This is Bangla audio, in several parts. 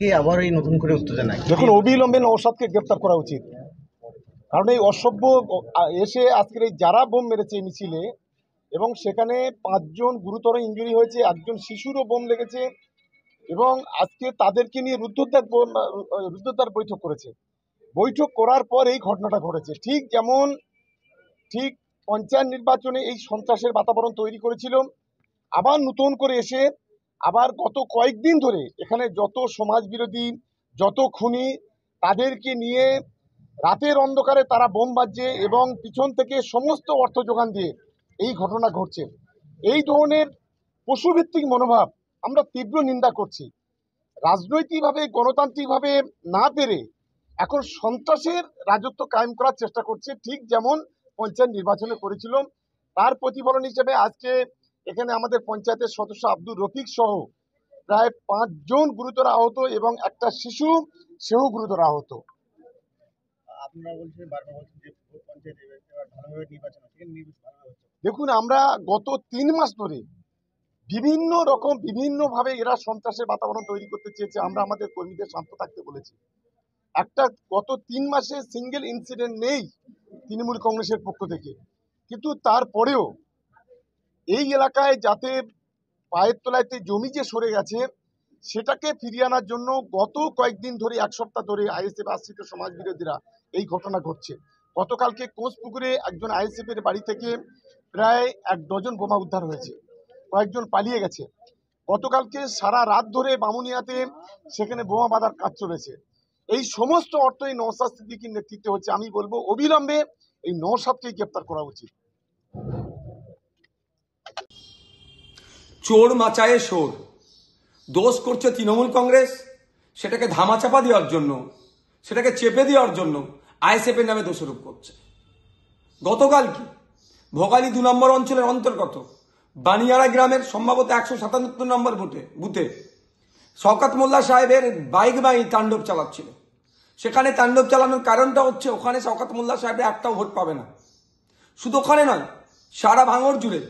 কি আবার এই নতুন করে উত্তেজনা? দেখুন, অবিলম্বে নওশাদকে গ্রেপ্তার করা উচিত। কারণ এই অসভ্য এসে আজকের এই যারা বোম মেরেছে এই মিছিলে, এবং সেখানে 5 জন গুরুতর ইনজুরি হয়েছে, একজন শিশুরও বোম লেগেছে, এবং আজকে তাদেরকে নিয়ে রুদ্ধদ্বার বৈঠক করেছে। বৈঠক করার পর এই ঘটনাটা ঘটেছে। ঠিক পঞ্চায়েত নির্বাচনে এই সন্ত্রাসের বাতাবরণ তৈরি করেছিল, আবার নতুন করে এসে আবার গত কয়েকদিন ধরে এখানে যত সমাজ বিরোধী, যত খুনি, তাদেরকে নিয়ে রাতের অন্ধকারে তারা বোম বাজছে এবং পিছন থেকে সমস্ত অর্থ যোগান দিয়ে এই ঘটনা ঘটছে। এই ধরনের পশুভিত্তিক মনোভাব আমরা তীব্র নিন্দা করছি। রাজনৈতিকভাবে, গণতান্ত্রিকভাবে না পেরে এখন সন্ত্রাসের রাজত্ব কায়েম করার চেষ্টা করছে, ঠিক যেমন পঞ্চায়েত নির্বাচনে করেছিল। তার প্রতিফলন হিসেবে আজকে এখানে আমাদের পঞ্চায়েতের সদস্য আব্দুর রফিক সহ প্রায় 5 জন গুরুতর আহত এবং একটা শিশু, সেও গুরুতর আহত। আপনারা বলছেন, বারবার বলছেন যে পঞ্চায়েত ভালোভাবে নির্বাচন হচ্ছে, ভালোভাবে হচ্ছে। দেখুন, আমরা গত 3 মাস ধরে বিভিন্নভাবে এরা সন্ত্রাসের বাতাবরণ তৈরি করতে চেয়েছে। আমরা আমাদের কর্মীদের শান্ত থাকতে বলেছি। গত 3 মাসে সিঙ্গেল ইনসিডেন্ট নেই তৃণমূল কংগ্রেসের পক্ষ থেকে, কিন্তু তারপরেও এই এলাকায় যাতে পায়ের তলাইতে জমি যে সরে গেছে সেটাকে ফিরিয়ে আনার জন্য গত কয়েকদিন ধরে, 1 সপ্তাহ ধরে আইএসএফ আশ্রিত সমাজ বিরোধীরা এই ঘটনা ঘটছে। গতকালকে কোঁচপুকুরে একজন আইএসএফ এর বাড়ি থেকে প্রায় 1 ডজন বোমা উদ্ধার হয়েছে, কয়েকজন পালিয়ে গেছে। গতকালকে সারা রাত ধরে বামুনিয়াতে সেখানে বোমা বাঁধার কাজ চলেছে। এই সমস্ত অর্থ এই নওশাদ সিদ্দিকীর নেতৃত্বে হচ্ছে। আমি বলবো অবিলম্বে এই নওশাদকে গ্রেপ্তার করা উচিত। চোর মাচায়ে শোর, দোষ করছে তৃণমূল কংগ্রেস, সেটাকে ধামাচাপা দেওয়ার জন্য, সেটাকে চেপে দেওয়ার জন্য আইএসএফ এর নামে দোষারোপ করছে। গতকাল কি ভোগালী 2 নম্বর অঞ্চলের অন্তর্গত বানিয়ারা গ্রামের সম্ভবত 177 নম্বর বুথে শওকত মোল্লা সাহেবের বাইক বাহিনী তাণ্ডব চালাচ্ছিল। সেখানে তাণ্ডব চালানোর কারণটা হচ্ছে ওখানে শওকত মোল্লা সাহেবের একটাও ভোট পাবে না। শুধু ওখানে নয়, সারা ভাঙড় জুড়ে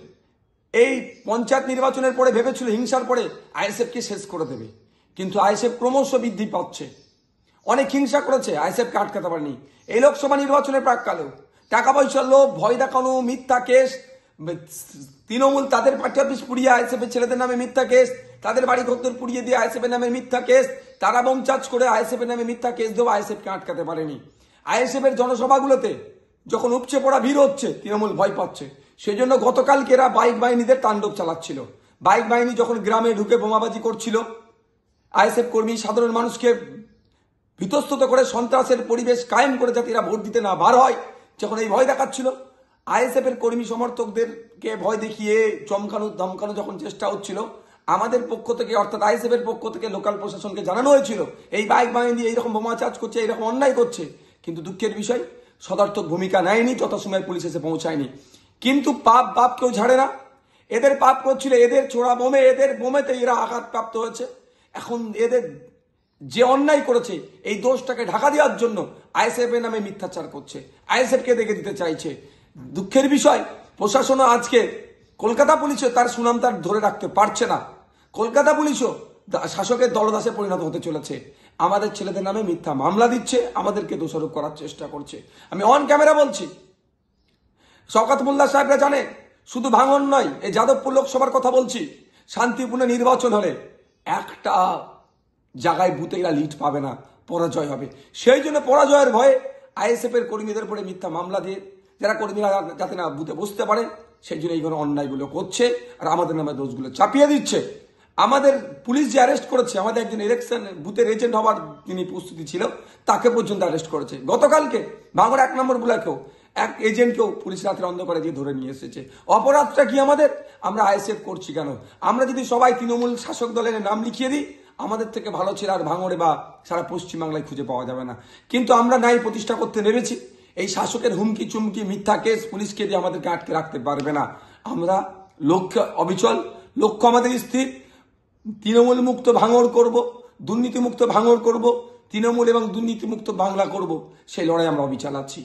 এই পঞ্চায়েত নির্বাচনের পরে ভেবেছিল হিংসার পরে আইএসএফকে শেষ করে দেবে, কিন্তু আইএসএফ ক্রমশ বৃদ্ধি পাচ্ছে। অনেক হিংসা করেছে, আইএসএফকে আটকাতে পারেনি। এই লোকসভা নির্বাচনের প্রাককালেও টাকা পয়সার লোভ, ভয় দেখানো, মিথ্যা কেস, তৃণমূল তাদের পার্টি অফিস পুড়িয়ে আইএসএফ এর ছেলেদের নামে মিথ্যা কেস, তাদের বাড়ি ঘর পুড়িয়ে দিয়ে আইএসএফ এর নামে মিথ্যা কেস, তারা বোম চার্জ করে আইএসএফ এর নামে মিথ্যা কেস দেবো, আইএসএফকে আটকাতে পারেনি। আইএসএফ এর জনসভাগুলোতে যখন উপচে পড়া ভিড় হচ্ছে, তৃণমূল ভয় পাচ্ছে। সেই জন্য গতকালকে এরা বাইক বাহিনীদের তাণ্ডব চালাচ্ছিল। বাইক বাহিনী যখন গ্রামে ঢুকে বোমাবাজি করছিল, আইএসএফ কর্মী সাধারণ মানুষকে ভীতস্তত করে সন্ত্রাসের পরিবেশ কায়েম করে যাতে এরা ভোট দিতে না বার হয়, যখন এই ভয় দেখাচ্ছিল, আইএসএফ এর কর্মী সমর্থকদেরকে ভয় দেখিয়ে চমকানো ধমকানো যখন চেষ্টা হচ্ছিল, আমাদের পক্ষ থেকে অর্থাৎ আইএসএফ এর পক্ষ থেকে লোকাল প্রশাসনকে জানানো হয়েছিল এই বাইক বাহিনী এইরকম বোমা চার্জ করছে, এইরকম অন্যায় করছে। কিন্তু দুঃখের বিষয়, সদর্থক ভূমিকা নেয়নি, যথাসময়ে পুলিশ এসে পৌঁছায়নি। কিন্তু বাপ কেউ ঝাড়ে না। এদের পাপ করছিল, এদের ছোড়া বোমে, এদের বোমেতে এরা আঘাতপ্রাপ্ত হয়েছে। এখন এদের যে অন্যায় করেছে এই দোষটাকে ঢাকা দেওয়ার জন্য আইএসএফ এর নামে মিথ্যাচার করছে, আইএসএফ কে দেখে দিতে চাইছে। দুঃখের বিষয়, প্রশাসনও আজকে কলকাতা পুলিশও তার সুনাম তার ধরে রাখতে পারছে না। কলকাতা পুলিশও শাসকের দলদাসে পরিণত হতে চলেছে। আমাদের ছেলেদের নামে মিথ্যা মামলা দিচ্ছে, আমাদেরকে দোষারোপ করার চেষ্টা করছে। আমি অন ক্যামেরা বলছি, শওকত মোল্লা সাহেবরা জানে, শুধু ভাঙন নয়, এই যাদবপুর লোকসভার কথা বলছি, শান্তিপূর্ণ নির্বাচন হলে একটা জায়গায় বুথে এরা লিড পাবে না, পরাজয় হবে। সেই জন্য পরাজয়ের ভয়ে আইএসএফ এর কর্মীদের উপরে মিথ্যা মামলা দিয়ে যারা কর্মীরা যাতে না বুথে বসতে পারে, সেই জন্য এইগুলো অন্যায়গুলো করছে আর আমাদের নামে দোষগুলো চাপিয়ে দিচ্ছে। আমাদের পুলিশ যে অ্যারেস্ট করেছে, আমাদের একজন ইলেকশন বুথের এজেন্ট হওয়ার তিনি প্রস্তুতি ছিল, তাকে পর্যন্ত অ্যারেস্ট করেছে। গতকালকে ভাঙড় 1 নম্বর ব্লকেও এক এজেন্টকেও পুলিশ রাতের অন্ধকারে দিয়ে ধরে নিয়ে এসেছে। অপরাধটা কি আমাদের? আমরা আইএসএফ করছি কেন? আমরা যদি সবাই তৃণমূল শাসক দলের নাম লিখিয়ে দিই, আমাদের থেকে ভালো ছেলে আর ভাঙড়ে বা সারা পশ্চিমবাংলায় খুঁজে পাওয়া যাবে না। কিন্তু আমরা ন্যায় প্রতিষ্ঠা করতে নেমেছি। এই শাসকের হুমকি চুমকি মিথ্যা কেস পুলিশকে দিয়ে আমাদেরকে আটকে রাখতে পারবে না। আমরা লক্ষ্য অবিচল, লক্ষ্য আমাদের স্থির। তৃণমূল মুক্ত ভাঙড় করব, দুর্নীতিমুক্ত ভাঙড় করব, তৃণমূল এবং দুর্নীতিমুক্ত বাংলা করব, সেই লড়াই আমরা অবিচল আছি।